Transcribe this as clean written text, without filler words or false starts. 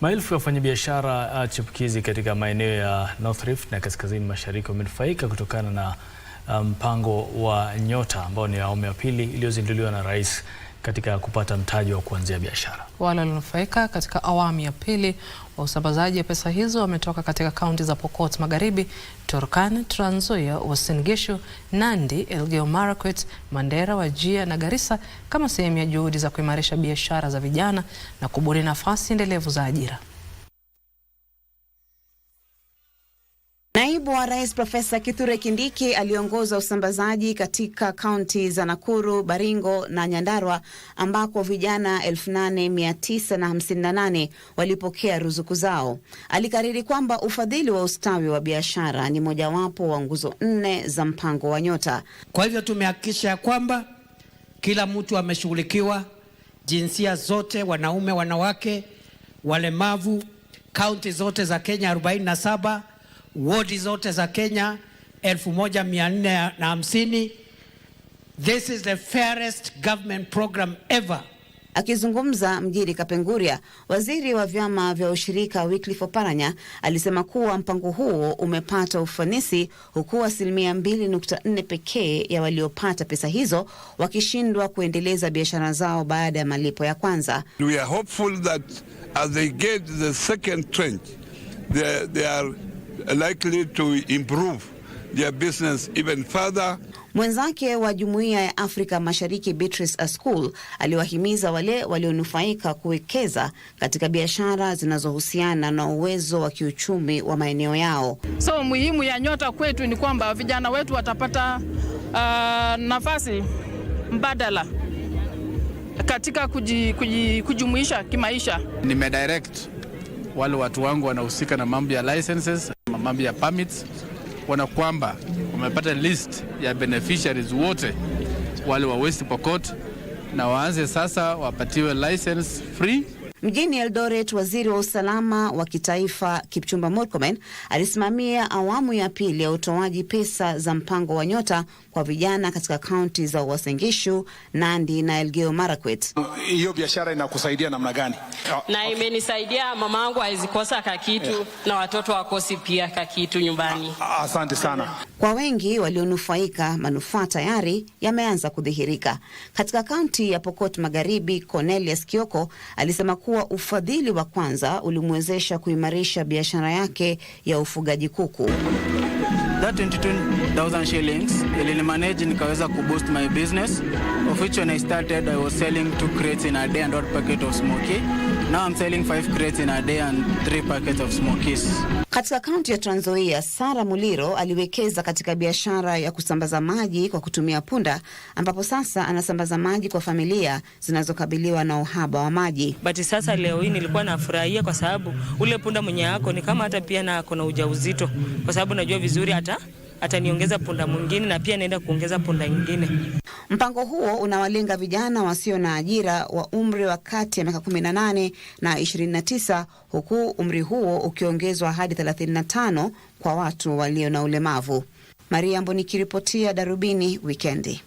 Maelfu ya wafanyabiashara chipukizi katika maeneo ya North Rift na kaskazini mashariki wamenufaika kutokana na mpango wa Nyota ambao ni awamu ya pili iliyozinduliwa na Rais katika kupata mtaji wa kuanzia biashara. Wale walionufaika katika awamu ya pili wa usambazaji wa pesa hizo wametoka katika kaunti za Pokot Magharibi, Turkana, Trans Nzoia, Uasin Gishu, Nandi, Elgeyo Marakwet, Mandera, Wajir na Garissa kama sehemu ya juhudi za kuimarisha biashara za vijana na kubuni nafasi endelevu za ajira. Naibu wa Rais Profesa Kithure Kindiki aliongoza usambazaji katika kaunti za Nakuru, Baringo na Nyandarua ambako vijana 8,958 walipokea ruzuku zao. Alikariri kwamba ufadhili wa ustawi wa biashara ni mojawapo wa nguzo 4 za mpango wa Nyota. Kwa hivyo tumehakikisha kwamba kila mtu ameshughulikiwa, jinsia zote, wanaume, wanawake, walemavu, kaunti zote za Kenya 47, wodi zote za Kenya 1450. This is the fairest government program ever. Akizungumza mjini Kapenguria, waziri wa vyama vya ushirika Wycliffe Oparanya alisema kuwa mpango huo umepata ufanisi, huku 2.4% pekee ya waliopata pesa hizo wakishindwa kuendeleza biashara zao baada ya malipo ya kwanza. We are hopeful that as they get the second tranche, they are likely to improve their business even further. Mwenzake wa Jumuiya ya Afrika Mashariki Beatrice Askul aliwahimiza wale walionufaika kuwekeza katika biashara zinazohusiana na uwezo wa kiuchumi wa maeneo yao. So muhimu ya Nyota kwetu ni kwamba vijana wetu watapata nafasi mbadala katika kujumuisha kimaisha. Nimedirect wale watu wangu wanahusika na mambo ya licenses, mambo ya permits, wana kwamba wamepata list ya beneficiaries wote wale wa West Pokot na waanze sasa wapatiwe license free. Mjini Eldoret, waziri wa usalama wa kitaifa Kipchumba Murkomen alisimamia awamu ya pili ya utoaji pesa za mpango wa Nyota kwa vijana katika kaunti za Uasin Gishu, Nandi na Elgeyo Marakwet. Hiyo biashara inakusaidia namna gani? Na imenisaidia, mama yangu haizikosa kakitu na watoto wakosi pia kakitu nyumbani. Asante sana. Kwa wengi walionufaika, manufaa tayari yameanza kudhihirika. Katika kaunti ya Pokot Magharibi, Cornelius Kioko alisema kuwa ufadhili wa kwanza ulimwezesha kuimarisha biashara yake ya ufugaji kuku. That 22,000 shillings ilinimanage nikaweza kuboost my business, of which when I started I was selling 2 crates in a day and 1 packet of smoky. Now I'm selling 5 crates in a day and 3 packets of smokies. Katika kaunti ya Trans Nzoia, Sara Muliro aliwekeza katika biashara ya kusambaza maji kwa kutumia punda, ambapo sasa anasambaza maji kwa familia zinazokabiliwa na uhaba wa maji. But sasa leo hii nilikuwa nafurahia kwa sababu ule punda mwenye yako ni kama hata pia na kuna ujauzito, kwa sababu najua vizuri ataniongeza punda mwingine na pia naenda kuongeza punda nyingine. Mpango huo unawalenga vijana wasio na ajira wa umri wa kati ya miaka 18 na 29, huku umri huo ukiongezwa hadi 35 kwa watu walio na ulemavu. Maria Mboni nikiripotia Darubini Wikendi.